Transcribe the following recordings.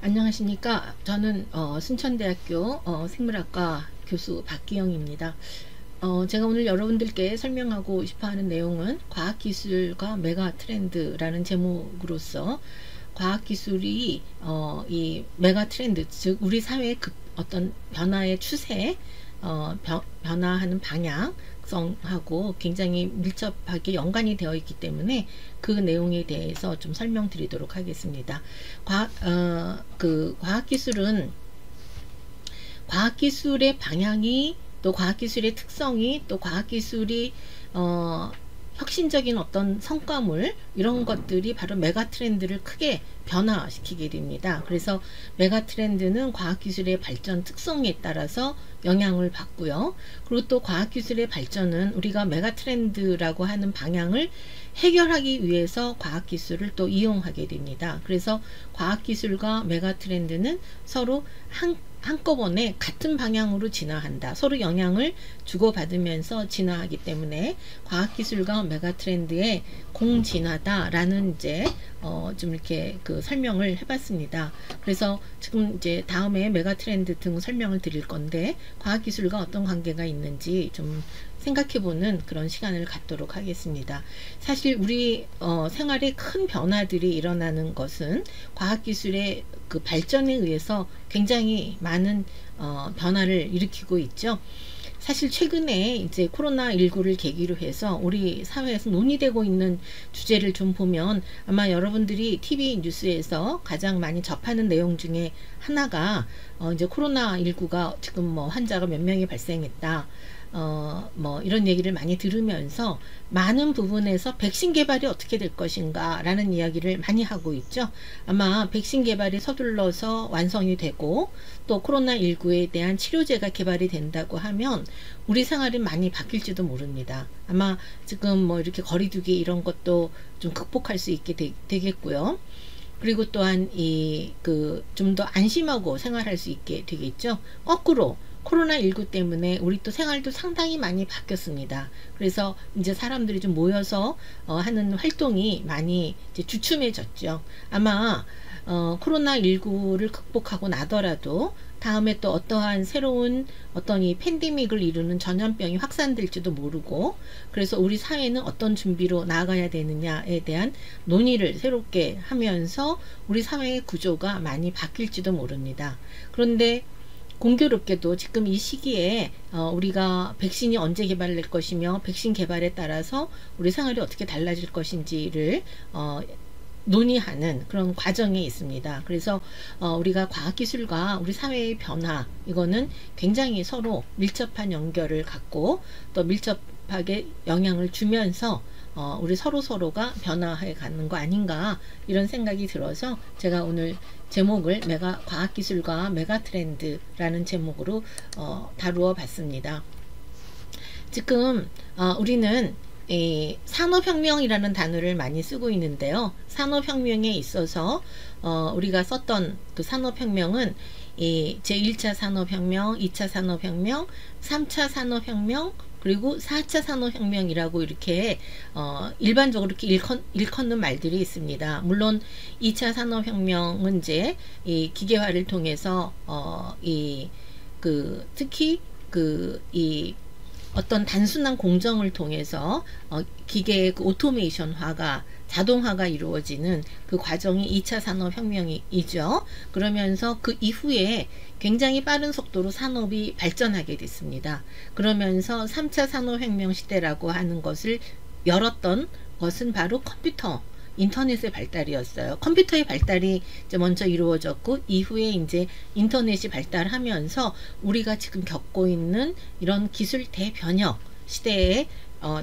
안녕하십니까. 저는 순천대학교 생물학과 교수 박기영입니다. 제가 오늘 여러분들께 설명하고 싶어하는 내용은 과학기술과 메가트렌드라는 제목으로서 과학기술이 이 메가트렌드, 즉 우리 사회의 어떤 변화의 추세, 변화하는 방향성하고 굉장히 밀접하게 연관이 되어 있기 때문에 그 내용에 대해서 좀 설명드리도록 하겠습니다. 과학기술의 방향이, 또 과학기술의 특성이, 또 과학기술이 혁신적인 어떤 성과물, 이런 것들이 바로 메가트렌드를 크게 변화시키게 됩니다. 그래서 메가트렌드는 과학기술의 발전 특성에 따라서 영향을 받고요. 그리고 또 과학기술의 발전은 우리가 메가트렌드라고 하는 방향을 해결하기 위해서 과학기술을 또 이용하게 됩니다. 그래서 과학기술과 메가트렌드는 서로 한꺼번에 같은 방향으로 진화한다. 서로 영향을 주고받으면서 진화하기 때문에 과학기술과 메가트렌드의 공진화다라는 이제 좀 이렇게 그 설명을 해봤습니다. 그래서 지금 이제 다음에 메가트렌드 등 설명을 드릴 건데, 과학기술과 어떤 관계가 있는지 좀 생각해보는 그런 시간을 갖도록 하겠습니다. 사실 우리 생활에 큰 변화들이 일어나는 것은 과학기술의 그 발전에 의해서 굉장히 많은 변화를 일으키고 있죠. 사실 최근에 이제 코로나19를 계기로 해서 우리 사회에서 논의되고 있는 주제를 좀 보면, 아마 여러분들이 TV 뉴스에서 가장 많이 접하는 내용 중에 하나가 이제 코로나19가 지금 뭐 환자가 몇 명이 발생했다, 뭐 이런 얘기를 많이 들으면서 많은 부분에서 백신 개발이 어떻게 될 것인가 라는 이야기를 많이 하고 있죠. 아마 백신 개발이 서둘러서 완성이 되고 또 코로나19에 대한 치료제가 개발이 된다고 하면 우리 생활이 많이 바뀔지도 모릅니다. 아마 지금 뭐 이렇게 거리두기 이런 것도 좀 극복할 수 있게 되겠고요. 그리고 또한 좀 더 안심하고 생활할 수 있게 되겠죠. 거꾸로 코로나19 때문에 우리 또 생활도 상당히 많이 바뀌었습니다. 그래서 이제 사람들이 좀 모여서 하는 활동이 많이 이제 주춤해졌죠. 아마 코로나19를 극복하고 나더라도 다음에 또 어떠한 새로운 어떤 이 팬데믹을 이루는 전염병이 확산될지도 모르고, 그래서 우리 사회는 어떤 준비로 나아가야 되느냐에 대한 논의를 새롭게 하면서 우리 사회의 구조가 많이 바뀔지도 모릅니다. 그런데 공교롭게도 지금 이 시기에 우리가 백신이 언제 개발될 것이며 백신 개발에 따라서 우리 생활이 어떻게 달라질 것인지를 논의하는 그런 과정에 있습니다. 그래서 우리가 과학기술과 우리 사회의 변화, 이거는 굉장히 서로 밀접한 연결을 갖고 또 밀접하게 영향을 주면서 우리 서로가 변화해 가는 거 아닌가, 이런 생각이 들어서 제가 오늘 제목을 과학기술과 메가트렌드라는 제목으로 다루어 봤습니다. 지금 우리는 산업혁명이라는 단어를 많이 쓰고 있는데요. 산업혁명에 있어서 우리가 썼던 그 산업혁명은 제1차 산업혁명, 2차 산업혁명, 3차 산업혁명, 그리고 4차 산업혁명이라고 이렇게 일반적으로 이렇게 일컫는 말들이 있습니다. 물론 2차 산업혁명은 이제 이 기계화를 통해서 특히 어떤 단순한 공정을 통해서 기계의 그 오토메이션화가, 자동화가 이루어지는 그 과정이 2차 산업혁명이죠. 그러면서 그 이후에 굉장히 빠른 속도로 산업이 발전하게 됐습니다. 그러면서 3차 산업혁명 시대라고 하는 것을 열었던 것은 바로 인터넷의 발달이었어요. 컴퓨터의 발달이 이제 먼저 이루어졌고, 이후에 이제 인터넷이 발달하면서 우리가 지금 겪고 있는 이런 기술 대변혁 시대에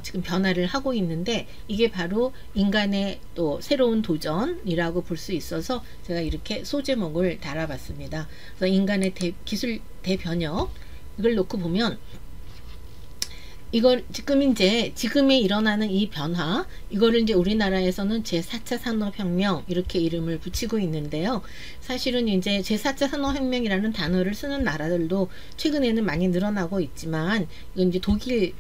지금 변화를 하고 있는데, 이게 바로 인간의 또 새로운 도전이라고 볼 수 있어서 제가 이렇게 소제목을 달아봤습니다. 그래서 인간의 기술 대변혁, 이걸 놓고 보면 이걸 지금에 일어나는 이 변화, 이거를 이제 우리나라에서는 제4차 산업혁명 이렇게 이름을 붙이고 있는데요. 사실은 이제 제4차 산업혁명이라는 단어를 쓰는 나라들도 최근에는 많이 늘어나고 있지만, 이건 이제 독일의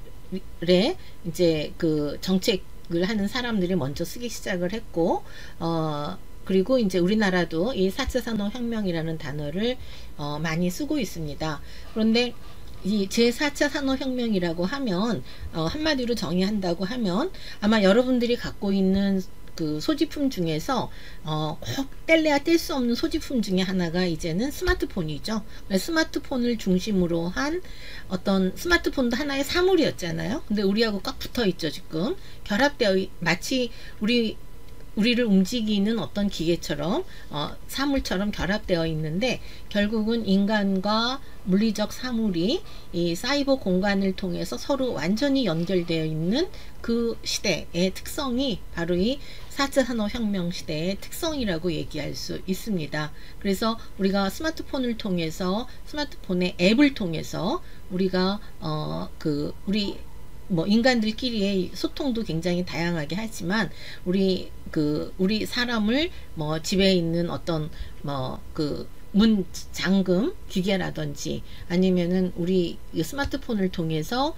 이제 그 정책을 하는 사람들이 먼저 쓰기 시작을 했고, 그리고 이제 우리나라도 이 4차 산업혁명이라는 단어를 많이 쓰고 있습니다. 그런데 이 제4차 산업혁명이라고 하면 한마디로 정의한다고 하면 아마 여러분들이 갖고 있는 그 소지품 중에서 꼭 뗄래야 뗄 수 없는 소지품 중에 하나가 이제는 스마트폰이죠. 스마트폰을 중심으로 한 어떤 스마트폰도 하나의 사물이었잖아요. 근데 우리하고 꽉 붙어 있죠. 지금 결합되어 마치 우리를 움직이는 어떤 기계처럼 사물처럼 결합되어 있는데 결국은 인간과 물리적 사물이 이 사이버 공간을 통해서 서로 완전히 연결되어 있는 그 시대의 특성이 바로 이 4차 산업혁명 시대의 특성이라고 얘기할 수 있습니다. 그래서 우리가 스마트폰을 통해서 스마트폰의 앱을 통해서 우리가 우리 인간들끼리의 소통도 굉장히 다양하게 하지만 우리 사람을 집에 있는 어떤 문 잠금 기계라든지 아니면은 우리 스마트폰을 통해서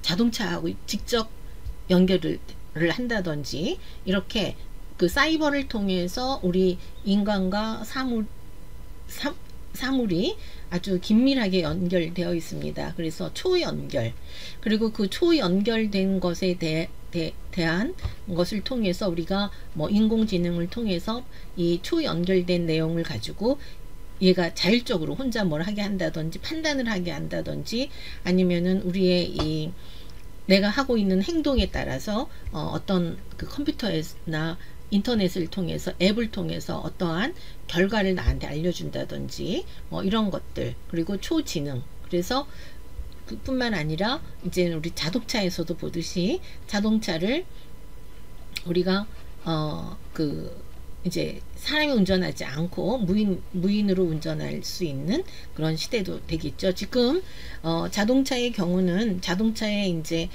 자동차하고 직접 연결을 한다든지 이렇게 그 사이버를 통해서 우리 인간과 사물이 아주 긴밀하게 연결되어 있습니다. 그래서 초연결, 그리고 그 초연결된 것에 대한 것을 통해서 우리가 인공지능을 통해서 이 초연결된 내용을 가지고 얘가 자율적으로 혼자 뭘 하게 한다든지 판단을 하게 한다든지 아니면은 우리의 내가 하고 있는 행동에 따라서 어떤 그 컴퓨터나 인터넷을 통해서 앱을 통해서 어떠한 결과를 나한테 알려준다든지 이런 것들, 그리고 초지능. 그래서 그뿐만 아니라 이제 우리 자동차에서도 보듯이 자동차를 우리가 이제 사람이 운전하지 않고 무인으로 운전할 수 있는 그런 시대도 되겠죠. 지금 자동차의 경우는 자동차에 이제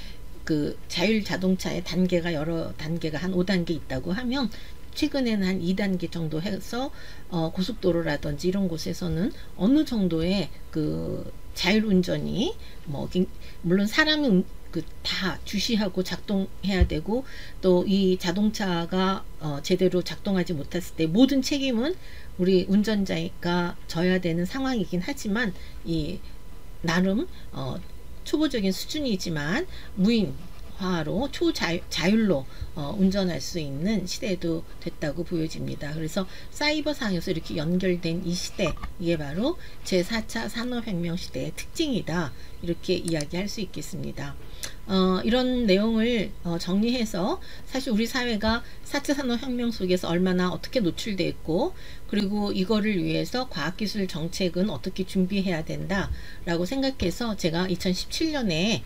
그 자율 자동차의 단계가 여러 단계가 한 5단계 있다고 하면 최근에는 한 2단계 정도 해서 고속도로라든지 이런 곳에서는 어느 정도의 그 자율 운전이 물론 사람이 다 주시하고 작동해야 되고 또 이 자동차가 제대로 작동하지 못했을 때 모든 책임은 우리 운전자가 져야 되는 상황이긴 하지만 이 나름 초보적인 수준이지만 무인화로 초자율로 운전할 수 있는 시대도 됐다고 보여집니다. 그래서 사이버상에서 이렇게 연결된 이 시대, 이게 바로 제4차 산업혁명 시대의 특징이다, 이렇게 이야기할 수 있겠습니다. 이런 내용을 정리해서 사실 우리 사회가 4차 산업혁명 속에서 얼마나 어떻게 노출되어 있고 그리고 이거를 위해서 과학기술 정책은 어떻게 준비해야 된다 라고 생각해서 제가 2017년에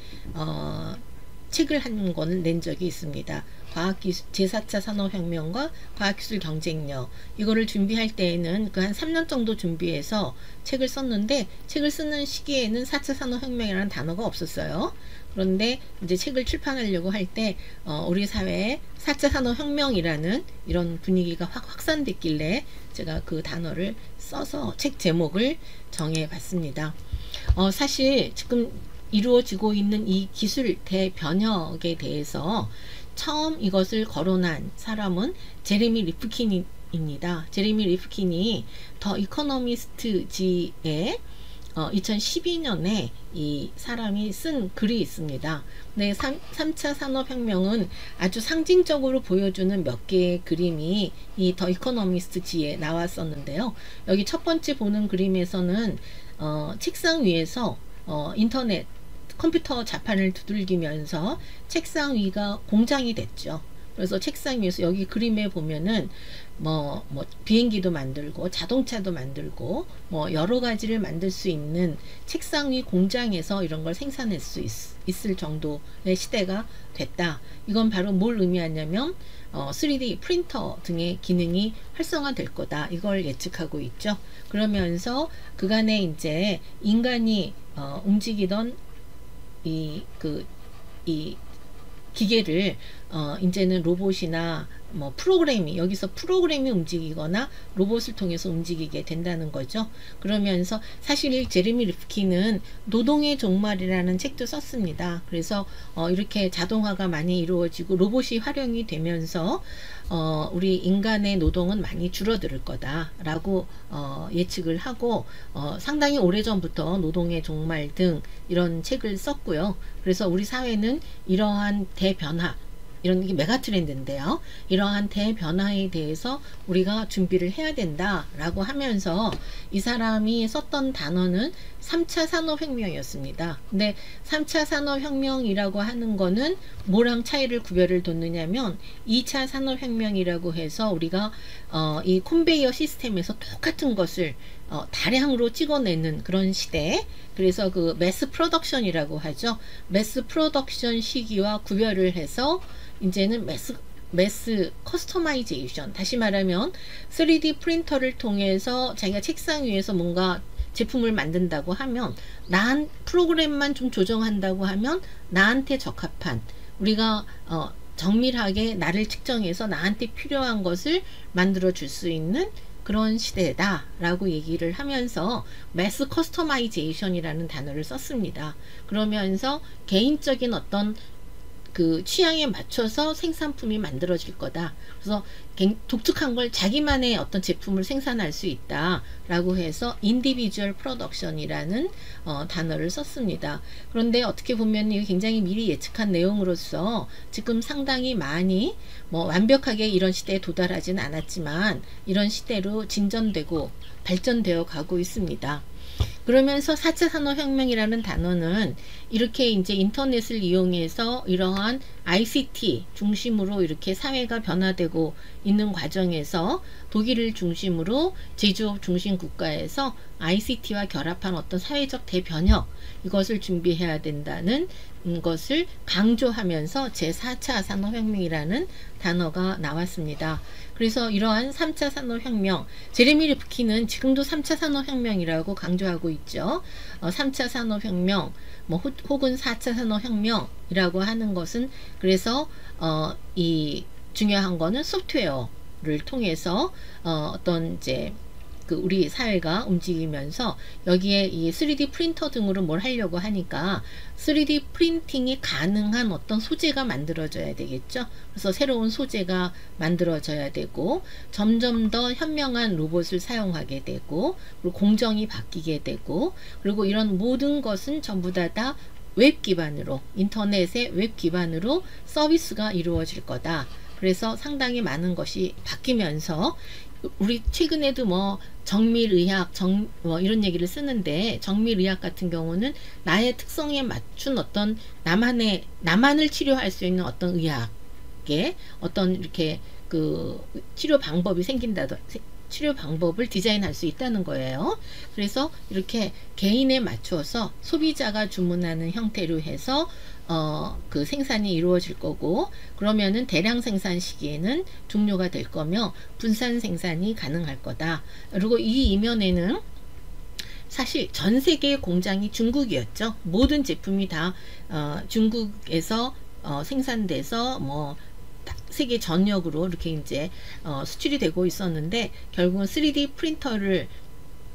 책을 한 권을 낸 적이 있습니다. 제4차 산업혁명과 과학기술 경쟁력, 이거를 준비할 때에는 그 한 3년 정도 준비해서 책을 썼는데 책을 쓰는 시기에는 4차 산업혁명이라는 단어가 없었어요. 그런데 이제 책을 출판하려고 할 때 우리 사회에 4차 산업혁명이라는 이런 분위기가 확산됐길래 제가 그 단어를 써서 책 제목을 정해봤습니다. 사실 지금 이루어지고 있는 이 기술 대변혁에 대해서 처음 이것을 거론한 사람은 제레미 리프킨입니다. 제레미 리프킨이 더 이코노미스트지에 2012년에 이 사람이 쓴 글이 있습니다. 네, 3차 산업혁명은 아주 상징적으로 보여주는 몇 개의 그림이 이 더 이코노미스트지에 나왔었는데요. 여기 첫 번째 보는 그림에서는 책상 위에서 인터넷 컴퓨터 자판을 두들기면서 책상 위가 공장이 됐죠. 그래서 책상 위에서 여기 그림에 보면은 비행기도 만들고 자동차도 만들고 여러 가지를 만들 수 있는 책상 위 공장에서 이런 걸 생산할 수 있을 정도의 시대가 됐다. 이건 바로 뭘 의미하냐면 3D 프린터 등의 기능이 활성화될 거다, 이걸 예측하고 있죠. 그러면서 그간에 이제 인간이 움직이던 이 기계를 이제는 로봇이나 뭐 프로그램이 여기서 프로그램이 움직이거나 로봇을 통해서 움직이게 된다는 거죠. 그러면서 사실 제레미 리프킨은 노동의 종말이라는 책도 썼습니다. 그래서 이렇게 자동화가 많이 이루어지고 로봇이 활용이 되면서 우리 인간의 노동은 많이 줄어들 거다라고 예측을 하고 상당히 오래전부터 노동의 종말 등 이런 책을 썼고요. 그래서 우리 사회는 이러한 대변화, 이런 게 메가 트렌드인데요. 이러한 대변화에 대해서 우리가 준비를 해야 된다라고 하면서 이 사람이 썼던 단어는 3차 산업혁명이었습니다. 근데 3차 산업혁명이라고 하는 거는 뭐랑 차이를 구별을 뒀느냐면 2차 산업혁명이라고 해서 우리가 이 컨베이어 시스템에서 똑같은 것을 다량으로 찍어내는 그런 시대, 그래서 그 매스 프로덕션이라고 하죠. 매스 프로덕션 시기와 구별을 해서 이제는 매스 커스터마이제이션, 다시 말하면 3D 프린터를 통해서 자기가 책상 위에서 뭔가 제품을 만든다고 하면 프로그램만 좀 조정한다고 하면 나한테 적합한, 우리가 정밀하게 나를 측정해서 나한테 필요한 것을 만들어 줄 수 있는 그런 시대다 라고 얘기를 하면서 매스 커스터마이제이션이라는 단어를 썼습니다. 그러면서 개인적인 어떤 그 취향에 맞춰서 생산품이 만들어질 거다. 그래서 독특한 걸 자기만의 어떤 제품을 생산할 수 있다 라고 해서 인디비주얼 프로덕션이라는 단어를 썼습니다. 그런데 어떻게 보면 이게 굉장히 미리 예측한 내용으로서 지금 상당히 많이 뭐 완벽하게 이런 시대에 도달하지는 않았지만 이런 시대로 진전되고 발전되어 가고 있습니다. 그러면서 4차 산업혁명이라는 단어는 이렇게 이제 인터넷을 이용해서 이러한 ICT 중심으로 이렇게 사회가 변화되고 있는 과정에서 독일을 중심으로 제조업 중심 국가에서 ICT와 결합한 어떤 사회적 대변혁, 이것을 준비해야 된다는 것을 강조하면서 제4차 산업혁명이라는 단어가 나왔습니다. 그래서 이러한 3차 산업혁명, 제레미 리프킨은 지금도 3차 산업혁명이라고 강조하고 있죠. 3차 산업혁명, 뭐 혹은 4차 산업혁명이라고 하는 것은, 그래서 이 중요한 거는 소프트웨어를 통해서 어떤 이제 그 우리 사회가 움직이면서 여기에 이 3D 프린터 등으로 뭘 하려고 하니까 3D 프린팅이 가능한 어떤 소재가 만들어져야 되겠죠. 그래서 새로운 소재가 만들어져야 되고 점점 더 현명한 로봇을 사용하게 되고 그리고 공정이 바뀌게 되고 그리고 이런 모든 것은 전부 다 웹 기반으로, 인터넷의 웹 기반으로 서비스가 이루어질 거다. 그래서 상당히 많은 것이 바뀌면서 우리 최근에도 뭐 정밀의학 뭐 이런 얘기를 쓰는데, 정밀의학 같은 경우는 나의 특성에 맞춘 어떤 나만을 치료할 수 있는 어떤 의학의 어떤 이렇게 그 치료 방법이 치료 방법을 디자인할 수 있다는 거예요. 그래서 이렇게 개인에 맞추어서 소비자가 주문하는 형태로 해서 그 생산이 이루어질 거고, 그러면은 대량 생산 시기에는 종료가 될 거며 분산 생산이 가능할 거다. 그리고 이 이면에는 사실 전 세계의 공장이 중국이었죠. 모든 제품이 다 중국에서 생산돼서 뭐 세계 전역으로 이렇게 이제 수출이 되고 있었는데, 결국은 3D 프린터를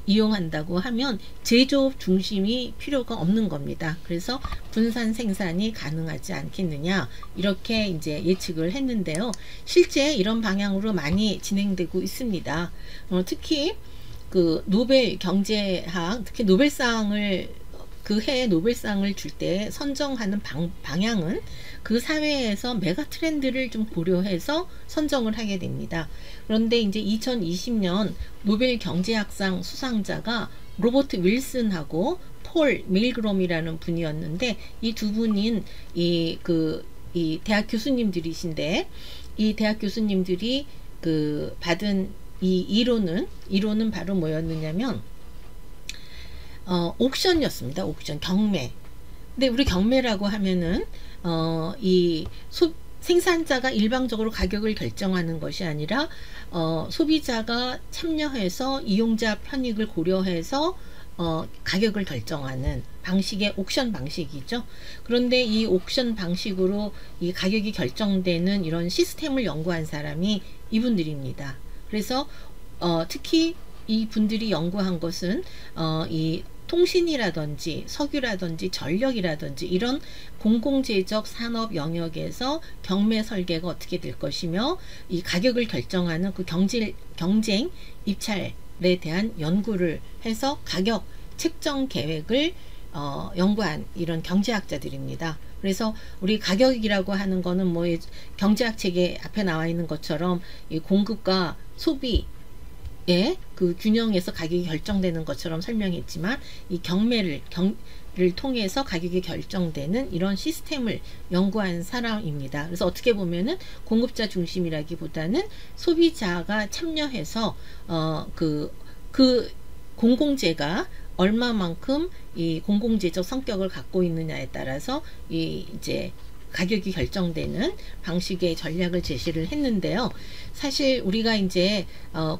이용한다고 하면 제조업 중심이 필요가 없는 겁니다. 그래서 분산 생산이 가능하지 않겠느냐, 이렇게 이제 예측을 했는데요. 실제 이런 방향으로 많이 진행되고 있습니다. 특히 그 노벨 경제학, 특히 노벨상을 그 해에 노벨상을 줄 때 선정하는 방향은 그 사회에서 메가 트렌드를 좀 고려해서 선정을 하게 됩니다. 그런데 이제 2020년 노벨 경제학상 수상자가 로버트 윌슨하고 폴 밀그롬이라는 분이었는데, 이 두 분인 이 대학 교수님들이신데, 이 대학 교수님들이 그 받은 이 이론은 바로 뭐였느냐면 옥션이었습니다. 옥션, 경매. 근데 우리 경매라고 하면은 생산자가 일방적으로 가격을 결정하는 것이 아니라 소비자가 참여해서 이용자 편익을 고려해서 가격을 결정하는 방식의 옥션 방식이죠. 그런데 이 옥션 방식으로 이 가격이 결정되는 이런 시스템을 연구한 사람이 이분들입니다. 그래서 특히 이 분들이 연구한 것은 이 통신이라든지 석유라든지 전력이라든지 이런 공공재적 산업 영역에서 경매 설계가 어떻게 될 것이며 이 가격을 결정하는 그 경쟁 입찰에 대한 연구를 해서 가격 책정 계획을 연구한 이런 경제학자들입니다. 그래서 우리 가격이라고 하는 거는 뭐 경제학 책에 앞에 나와 있는 것처럼 이 공급과 소비 그 균형에서 가격이 결정되는 것처럼 설명했지만 이 경매를 통해서 가격이 결정되는 이런 시스템을 연구한 사람입니다. 그래서 어떻게 보면은 공급자 중심이라기보다는 소비자가 참여해서 그 공공재가 얼마만큼 이 공공재적 성격을 갖고 있느냐에 따라서 이제 가격이 결정되는 방식의 전략을 제시를 했는데요. 사실 우리가 이제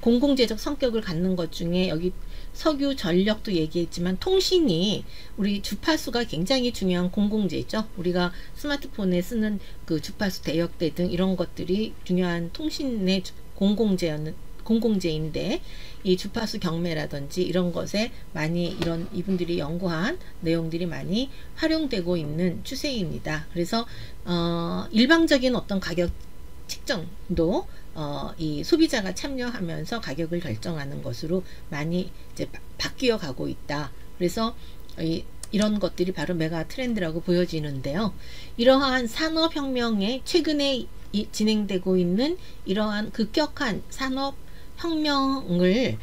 공공재적 성격을 갖는 것 중에 여기 석유 전력도 얘기했지만 통신이 우리 주파수가 굉장히 중요한 공공재죠. 우리가 스마트폰에 쓰는 그 주파수 대역대 등 이런 것들이 중요한 통신의 공공재인데 이 주파수 경매라든지 이런 것에 많이 이분들이 연구한 내용들이 많이 활용되고 있는 추세입니다. 그래서 일방적인 어떤 가격 책정도 이 소비자가 참여하면서 가격을 결정하는 것으로 많이 이제 바뀌어 가고 있다. 그래서 이런 것들이 바로 메가 트렌드라고 보여지는데요. 이러한 산업혁명에 최근에 진행되고 있는 이러한 급격한 산업혁명을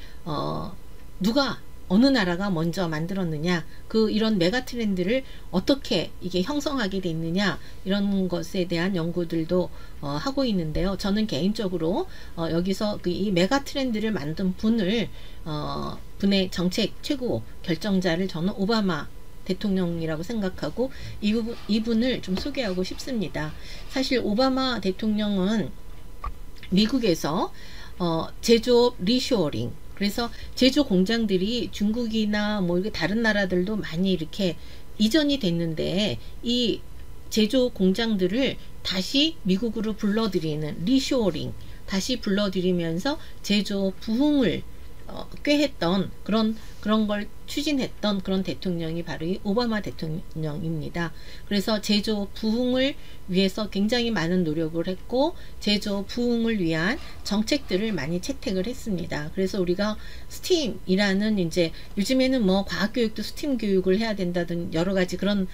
누가 어느 나라가 먼저 만들었느냐, 이런 메가 트렌드를 어떻게 이게 형성하게 됐느냐, 이런 것에 대한 연구들도 하고 있는데요. 저는 개인적으로 여기서 이 메가 트렌드를 만든 분의 정책 최고 결정자를 저는 오바마 대통령이라고 생각하고 이분을 좀 소개하고 싶습니다. 사실 오바마 대통령은 미국에서 제조업 리쇼어링, 그래서 제조 공장들이 중국이나 뭐 다른 나라들도 많이 이렇게 이전이 됐는데 이 제조 공장들을 다시 미국으로 불러들이는 리쇼어링, 다시 불러들이면서 제조 부흥을 꾀했던 그런 걸 추진했던 그런 대통령이 바로 이 오바마 대통령입니다. 그래서 제조 부흥을 위해서 굉장히 많은 노력을 했고 제조 부흥을 위한 정책들을 많이 채택을 했습니다. 그래서 우리가 스팀이라는 이제 요즘에는 뭐 과학교육도 스팀 교육을 해야 된다든 여러 가지 그런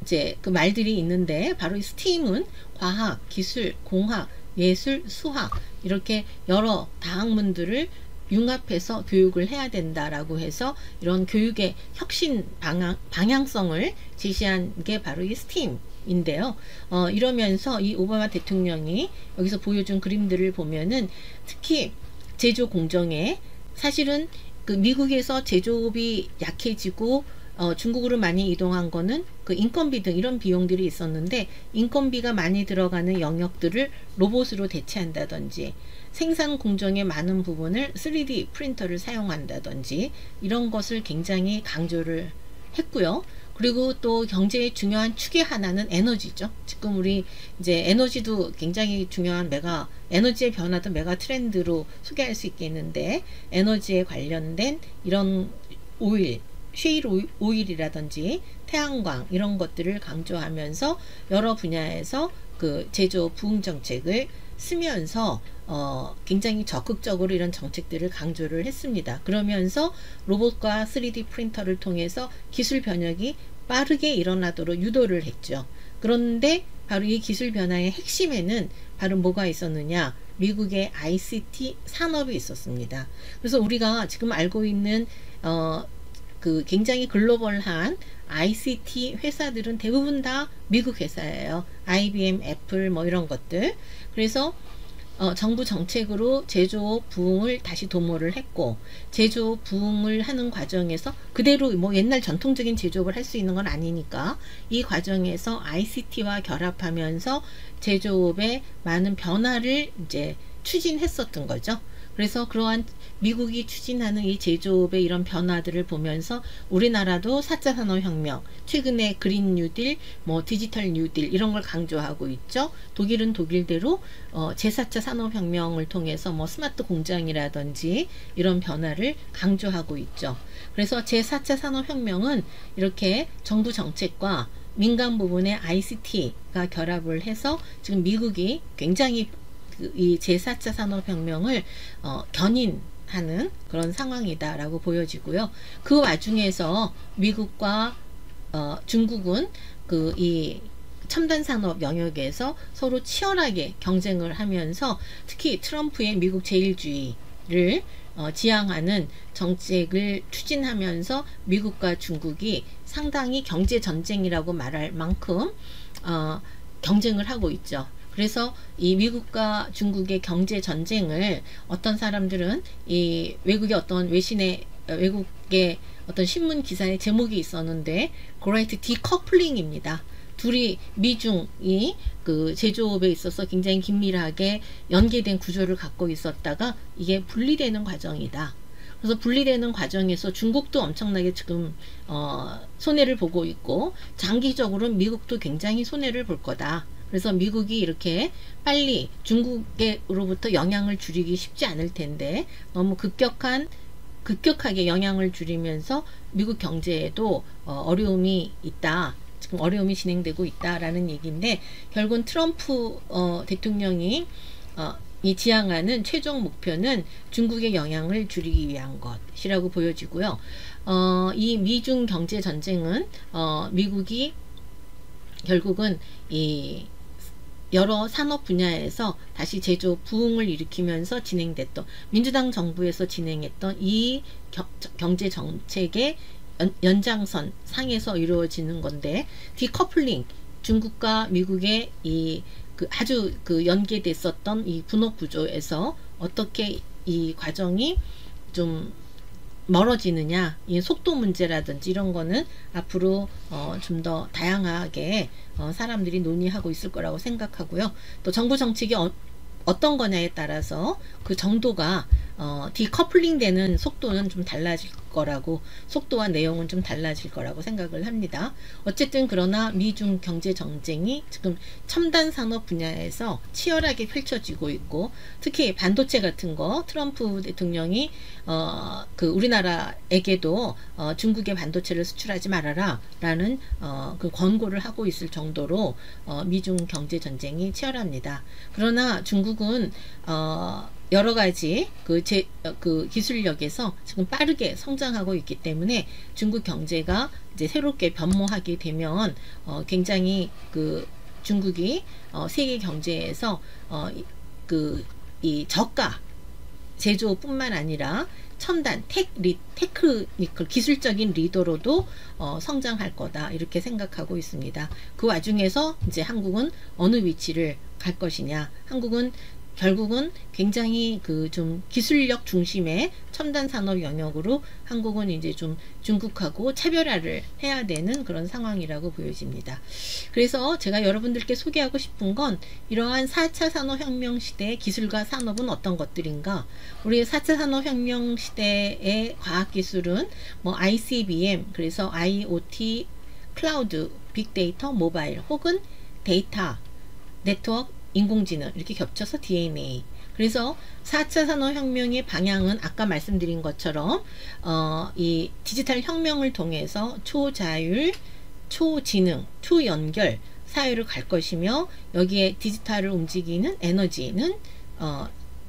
이제 그 말들이 있는데 바로 이 스팀은 과학, 기술, 공학, 예술, 수학 이렇게 여러 다학문들을 융합해서 교육을 해야 된다라고 해서 이런 교육의 혁신 방향성을 제시한 게 바로 이 스팀인데요. 이러면서 이 오바마 대통령이 여기서 보여준 그림들을 보면은 특히 제조 공정에 사실은 그 미국에서 제조업이 약해지고 중국으로 많이 이동한 거는 그 인건비 등 이런 비용들이 있었는데 인건비가 많이 들어가는 영역들을 로봇으로 대체한다든지 생산 공정의 많은 부분을 3D 프린터를 사용한다든지 이런 것을 굉장히 강조를 했고요. 그리고 또 경제의 중요한 축의 하나는 에너지죠. 지금 우리 이제 에너지도 굉장히 중요한 에너지의 변화도 메가 트렌드로 소개할 수 있겠는데 에너지에 관련된 이런 셰일 오일이라든지 태양광 이런 것들을 강조하면서 여러 분야에서 그 제조 부흥 정책을 쓰면서 굉장히 적극적으로 이런 정책들을 강조를 했습니다. 그러면서 로봇과 3D 프린터를 통해서 기술 변혁이 빠르게 일어나도록 유도를 했죠. 그런데 바로 이 기술 변화의 핵심에는 바로 뭐가 있었느냐? 미국의 ICT 산업이 있었습니다. 그래서 우리가 지금 알고 있는 그 굉장히 글로벌한 ICT 회사들은 대부분 다 미국 회사예요. IBM, 애플 뭐 이런 것들. 그래서 정부 정책으로 제조업 부흥을 다시 도모를 했고 제조업 부흥을 하는 과정에서 그대로 뭐 옛날 전통적인 제조업을 할 수 있는 건 아니니까 이 과정에서 ICT와 결합하면서 제조업에 많은 변화를 이제 추진했었던 거죠. 그래서 그러한 미국이 추진하는 이 제조업의 이런 변화들을 보면서 우리나라도 4차 산업혁명, 최근에 그린 뉴딜, 뭐 디지털 뉴딜 이런 걸 강조하고 있죠. 독일은 독일대로 제4차 산업혁명을 통해서 뭐 스마트 공장이라든지 이런 변화를 강조하고 있죠. 그래서 제4차 산업혁명은 이렇게 정부 정책과 민간 부분의 ICT가 결합을 해서 지금 미국이 굉장히 이 제4차 산업혁명을 견인하는 그런 상황이다라고 보여지고요. 그 와중에서 미국과 중국은 그 이 첨단 산업 영역에서 서로 치열하게 경쟁을 하면서 특히 트럼프의 미국 제일주의를 지향하는 정책을 추진하면서 미국과 중국이 상당히 경제 전쟁이라고 말할 만큼 경쟁을 하고 있죠. 그래서 이 미국과 중국의 경제 전쟁을 어떤 사람들은 이 외국의 어떤 외국의 어떤 신문 기사의 제목이 있었는데 Great Decoupling 둘이 미중이 그 제조업에 있어서 굉장히 긴밀하게 연계된 구조를 갖고 있었다가 이게 분리되는 과정이다. 그래서 분리되는 과정에서 중국도 엄청나게 지금 손해를 보고 있고 장기적으로 미국도 굉장히 손해를 볼 거다. 그래서 미국이 이렇게 빨리 중국으로부터 영향을 줄이기 쉽지 않을 텐데 너무 급격하게 영향을 줄이면서 미국 경제에도 어려움이 있다. 지금 어려움이 진행되고 있다라는 얘기인데 결국은 트럼프 대통령이 이 지향하는 최종 목표는 중국의 영향을 줄이기 위한 것이라고 보여지고요. 이 미중 경제 전쟁은 미국이 결국은 이 여러 산업 분야에서 다시 제조 부흥을 일으키면서 진행됐던 민주당 정부에서 진행했던 이 경제 정책의 연장선 상에서 이루어지는 건데 디커플링 중국과 미국의 아주 연계됐었던 이 분업 구조에서 어떻게 이 과정이 좀 멀어지느냐, 이 속도 문제라든지 이런 거는 앞으로 좀 더 다양하게 사람들이 논의하고 있을 거라고 생각하고요. 또 정부 정책이 어떤 거냐에 따라서 그 정도가 디커플링 되는 속도는 좀 달라질 거라고, 속도와 내용은 좀 달라질 거라고 생각을 합니다. 어쨌든 그러나 미중 경제 전쟁이 지금 첨단 산업 분야에서 치열하게 펼쳐지고 있고, 특히 반도체 같은 거 트럼프 대통령이 그 우리나라에게도 중국의 반도체를 수출하지 말아라 라는 그 권고를 하고 있을 정도로 미중 경제 전쟁이 치열합니다. 그러나 중국은 여러 가지 그 기술력에서 지금 빠르게 성장하고 있기 때문에 중국 경제가 이제 새롭게 변모하게 되면 굉장히 그 중국이 세계 경제에서 이 저가 제조뿐만 아니라 첨단 테크니컬 기술적인 리더로도 성장할 거다 이렇게 생각하고 있습니다. 그 와중에서 이제 한국은 어느 위치를 갈 것이냐, 한국은 결국은 굉장히 그 좀 기술력 중심의 첨단 산업 영역으로 한국은 이제 좀 중국하고 차별화를 해야 되는 그런 상황이라고 보여집니다. 그래서 제가 여러분들께 소개하고 싶은 건 이러한 4차 산업혁명 시대의 기술과 산업은 어떤 것들인가. 우리 4차 산업혁명 시대의 과학기술은 뭐 ICBM, 그래서 IoT, 클라우드, 빅데이터, 모바일 혹은 데이터, 네트워크, 인공지능 이렇게 겹쳐서 DNA. 그래서 4차 산업혁명의 방향은 아까 말씀드린 것처럼 이 디지털 혁명을 통해서 초자율, 초지능, 초연결 사회를 갈 것이며, 여기에 디지털을 움직이는 에너지는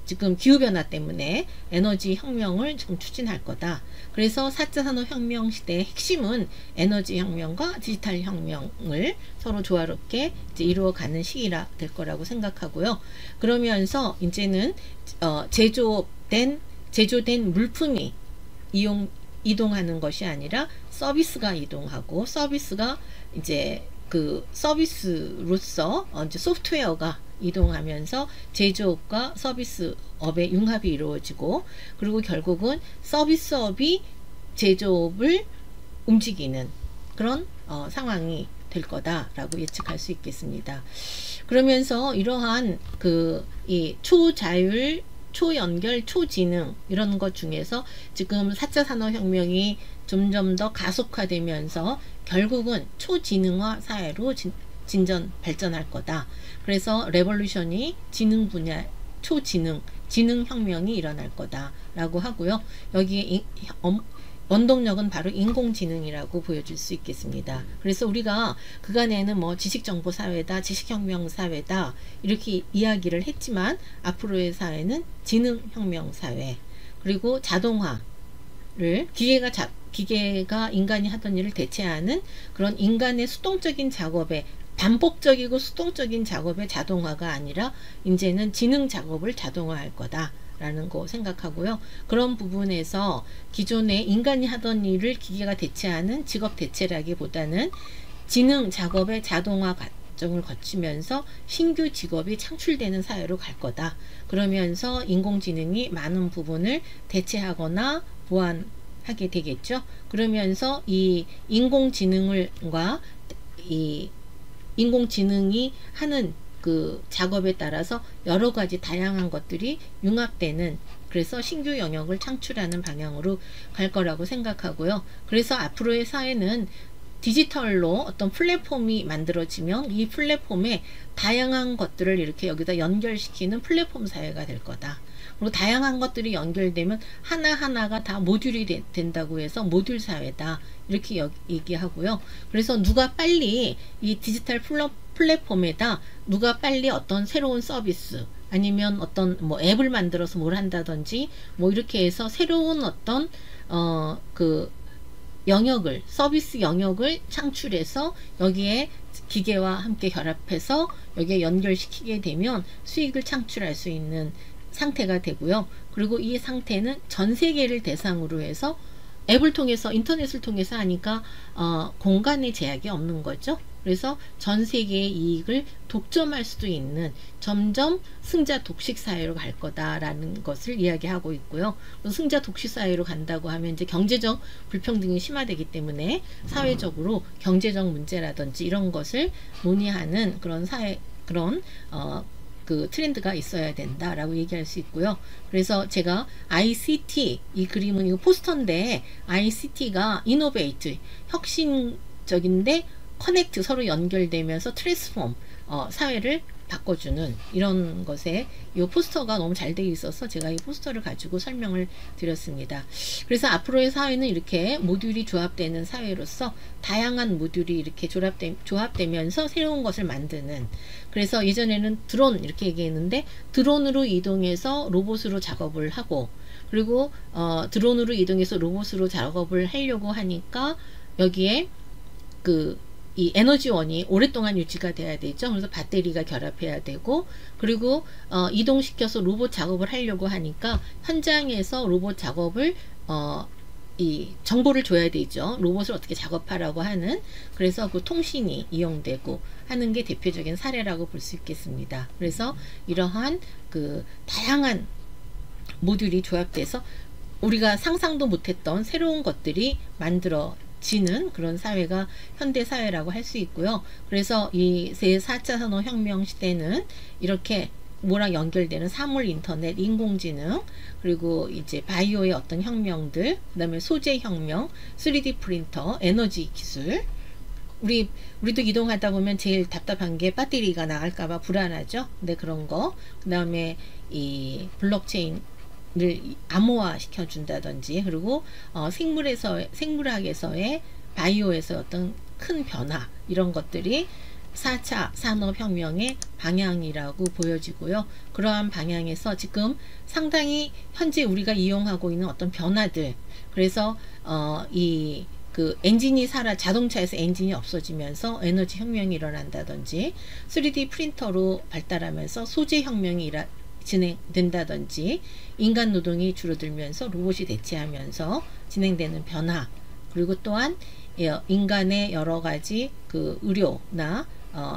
지금 기후변화 때문에 에너지 혁명을 지금 추진할 거다. 그래서 4차 산업혁명 시대의 핵심은 에너지 혁명과 디지털 혁명을 서로 조화롭게 이제 이루어가는 시기라 될 거라고 생각하고요. 그러면서 이제는 제조된 물품이 이동하는 것이 아니라 서비스가 이동하고, 서비스가 이제 그 서비스로서 이제 소프트웨어가 이동하면서 제조업과 서비스업의 융합이 이루어지고, 그리고 결국은 서비스업이 제조업을 움직이는 그런 상황이 될 거다라고 예측할 수 있겠습니다. 그러면서 이러한 이 초자율, 초연결, 초지능 이런 것 중에서 지금 4차 산업혁명이 점점 더 가속화되면서 결국은 초지능화 사회로 진전 발전할 거다. 그래서 레볼루션이 지능 분야, 초지능, 지능혁명이 일어날 거다 라고 하고요. 여기에 원동력은 바로 인공지능이라고 보여줄 수 있겠습니다. 그래서 우리가 그간에는 뭐 지식정보사회다, 지식혁명사회다 이렇게 이야기를 했지만 앞으로의 사회는 지능혁명사회, 그리고 자동화를 기계가 인간이 하던 일을 대체하는 그런 인간의 수동적인 작업에, 반복적이고 수동적인 작업의 자동화가 아니라 이제는 지능 작업을 자동화할 거다 라는 거 생각하고요. 그런 부분에서 기존에 인간이 하던 일을 기계가 대체하는 직업 대체라기보다는 지능 작업의 자동화 과정을 거치면서 신규 직업이 창출되는 사회로 갈 거다. 그러면서 인공지능이 많은 부분을 대체하거나 보완하게 되겠죠. 그러면서 이 인공지능과 이 인공지능이 하는 그 작업에 따라서 여러 가지 다양한 것들이 융합되는, 그래서 신규 영역을 창출하는 방향으로 갈 거라고 생각하고요. 그래서 앞으로의 사회는 디지털로 어떤 플랫폼이 만들어지면 이 플랫폼에 다양한 것들을 이렇게 여기다 연결시키는 플랫폼 사회가 될 거다. 그리고 다양한 것들이 연결되면 하나하나가 다 모듈이 된다고 해서 모듈 사회다 이렇게 얘기하고요. 그래서 누가 빨리 이 디지털 플랫폼에다 누가 빨리 어떤 새로운 서비스 아니면 어떤 뭐 앱을 만들어서 뭘 한다든지 뭐 이렇게 해서 새로운 어떤 그 영역을, 서비스 영역을 창출해서 여기에 기계와 함께 결합해서 여기에 연결시키게 되면 수익을 창출할 수 있는 상태가 되고요. 그리고 이 상태는 전 세계를 대상으로 해서 앱을 통해서, 인터넷을 통해서 하니까 공간의 제약이 없는 거죠. 그래서 전 세계의 이익을 독점할 수도 있는 점점 승자 독식 사회로 갈 거다라는 것을 이야기하고 있고요. 승자 독식 사회로 간다고 하면 이제 경제적 불평등이 심화되기 때문에 사회적으로 경제적 문제라든지 이런 것을 논의하는 그런 사회, 그런 그 트렌드가 있어야 된다라고 얘기할 수 있고요. 그래서 제가 ICT, 이 그림은 이거 포스터인데 ICT가 이노베이트, 혁신적인데 커넥트, 서로 연결되면서 트랜스폼, 사회를 바꿔주는 이런 것에 이 포스터가 너무 잘 되어 있어서 제가 이 포스터를 가지고 설명을 드렸습니다. 그래서 앞으로의 사회는 이렇게 모듈이 조합되는 사회로서 다양한 모듈이 이렇게 조합되면서 새로운 것을 만드는, 그래서 예전에는 드론 이렇게 얘기했는데 드론으로 이동해서 로봇으로 작업을 하고, 그리고 드론으로 이동해서 로봇으로 작업을 하려고 하니까 여기에 이 에너지원이 오랫동안 유지가 돼야 되죠. 그래서 배터리가 결합해야 되고, 그리고 이동시켜서 로봇 작업을 하려고 하니까 현장에서 로봇 작업을 이 정보를 줘야 되죠. 로봇을 어떻게 작업하라고 하는, 그래서 그 통신이 이용되고 하는 게 대표적인 사례라고 볼 수 있겠습니다. 그래서 이러한 그 다양한 모듈이 조합돼서 우리가 상상도 못했던 새로운 것들이 만들어지는 그런 사회가 현대사회라고 할 수 있고요. 그래서 이 제4차 산업혁명 시대는 이렇게 뭐랑 연결되는 사물 인터넷, 인공지능, 그리고 이제 바이오의 어떤 혁명들, 그 다음에 소재 혁명, 3D 프린터, 에너지 기술, 우리도 이동하다 보면 제일 답답한 게 배터리가 나갈까봐 불안하죠. 근데 그런 거, 그 다음에 이 블록체인을 암호화 시켜준다든지, 그리고 생물학에서의 바이오에서 어떤 큰 변화, 이런 것들이 4차 산업혁명의 방향이라고 보여지고요. 그러한 방향에서 지금 상당히 현재 우리가 이용하고 있는 어떤 변화들, 그래서 엔진이 자동차에서 엔진이 없어지면서 에너지 혁명이 일어난다든지, 3D 프린터로 발달하면서 소재 혁명이 진행된다든지, 인간 노동이 줄어들면서 로봇이 대체하면서 진행되는 변화, 그리고 또한 인간의 여러 가지 그 의료나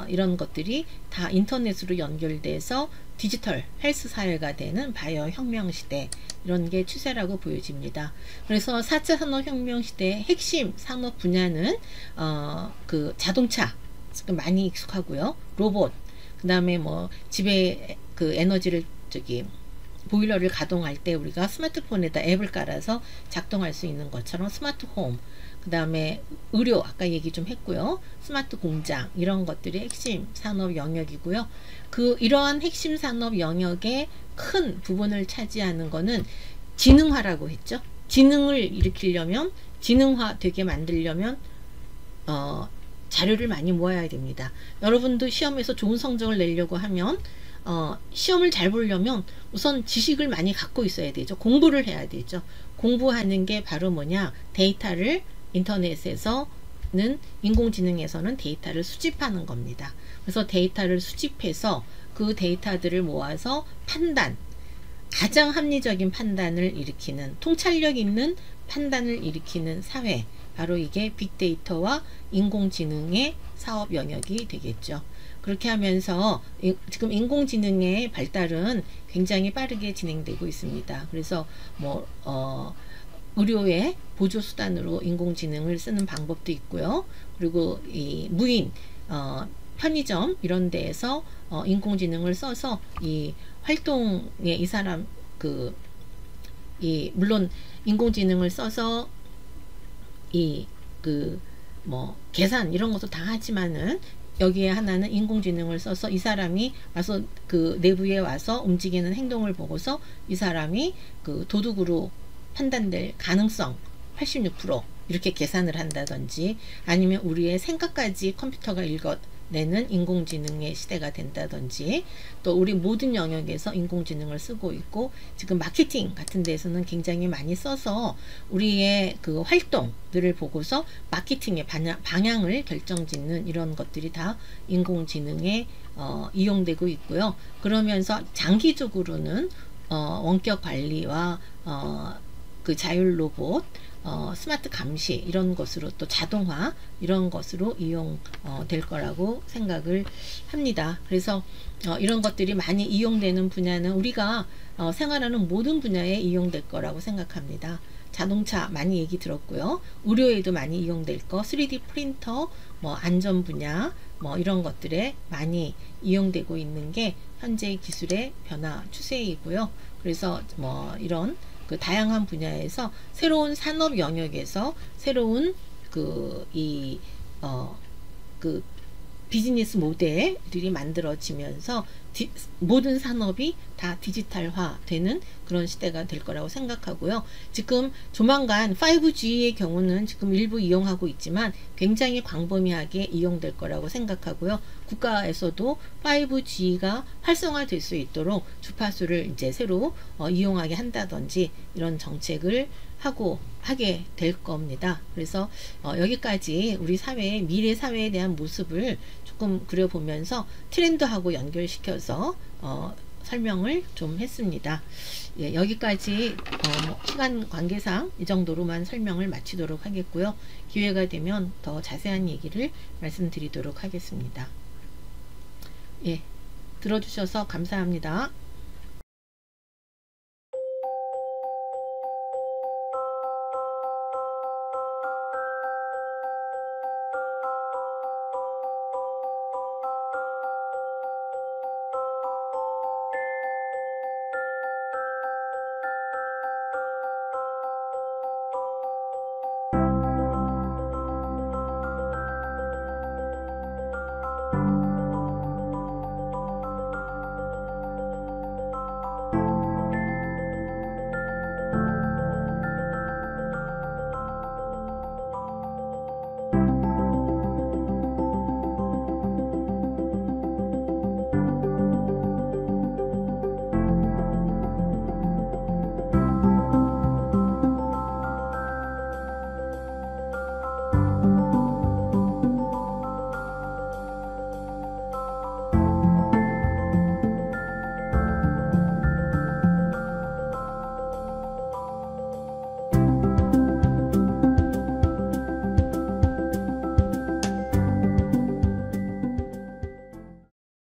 이런 것들이 다 인터넷으로 연결돼서 디지털 헬스 사회가 되는 바이오 혁명 시대, 이런 게 추세라고 보여집니다. 그래서 4차 산업혁명 시대의 핵심 산업 분야는 그 자동차 많이 익숙하고요. 로봇, 그 다음에 뭐 집에 그 에너지를 보일러를 가동할 때 우리가 스마트폰에다 앱을 깔아서 작동할 수 있는 것처럼 스마트 홈, 그 다음에 의료 아까 얘기 좀 했고요. 스마트 공장 이런 것들이 핵심 산업 영역이고요. 이러한 핵심 산업 영역의 큰 부분을 차지하는 거는 지능화라고 했죠. 지능을 일으키려면 지능화 되게 만들려면 자료를 많이 모아야 됩니다. 여러분도 시험에서 좋은 성적을 내려고 하면 시험을 잘 보려면 우선 지식을 많이 갖고 있어야 되죠. 공부를 해야 되죠. 공부하는 게 바로 뭐냐, 데이터를 인터넷에서는 인공지능에서는 데이터를 수집하는 겁니다. 그래서 데이터를 수집해서 그 데이터들을 모아서 판단, 가장 합리적인 판단을 일으키는, 통찰력 있는 판단을 일으키는 사회, 바로 이게 빅데이터와 인공지능의 사업 영역이 되겠죠. 그렇게 하면서 지금 인공지능의 발달은 굉장히 빠르게 진행되고 있습니다. 그래서 의료의 보조수단으로 인공지능을 쓰는 방법도 있고요. 그리고 이 무인 편의점 이런 데에서 인공지능을 써서 이 활동에 이 사람 물론 인공지능을 써서 계산 이런 것도 다 하지만은 여기에 하나는 인공지능을 써서 이 사람이 와서 그 내부에 와서 움직이는 행동을 보고서 이 사람이 그 도둑으로 판단될 가능성 86% 이렇게 계산을 한다든지, 아니면 우리의 생각까지 컴퓨터가 읽어내는 인공지능의 시대가 된다든지, 또 우리 모든 영역에서 인공지능을 쓰고 있고, 지금 마케팅 같은 데서는 굉장히 많이 써서 우리의 그 활동들을 보고서 마케팅의 방향을 결정짓는 이런 것들이 다 인공지능에 이용되고 있고요. 그러면서 장기적으로는 원격 관리와 그 자율 로봇, 스마트 감시 이런 것으로, 또 자동화 이런 것으로 이용될 거라고 생각을 합니다. 그래서 이런 것들이 많이 이용되는 분야는 우리가 생활하는 모든 분야에 이용될 거라고 생각합니다. 자동차 많이 얘기 들었고요. 의료에도 많이 이용될 거, 3D 프린터, 안전 분야 이런 것들에 많이 이용되고 있는 게 현재 기술의 변화 추세이고요. 그래서 이런 그 다양한 분야에서 새로운 산업 영역에서 새로운 비즈니스 모델들이 만들어지면서 모든 산업이 다 디지털화 되는 그런 시대가 될 거라고 생각하고요. 지금 조만간 5G의 경우는 지금 일부 이용하고 있지만 굉장히 광범위하게 이용될 거라고 생각하고요. 국가에서도 5G가 활성화될 수 있도록 주파수를 이제 새로 이용하게 한다든지 이런 정책을 하게 될 겁니다. 그래서 여기까지 우리 사회의 미래 사회에 대한 모습을 조금 그려보면서 트렌드하고 연결시켜서 설명을 좀 했습니다. 예, 여기까지 시간 관계상 이 정도로만 설명을 마치도록 하겠고요. 기회가 되면 더 자세한 얘기를 말씀드리도록 하겠습니다. 예, 들어주셔서 감사합니다.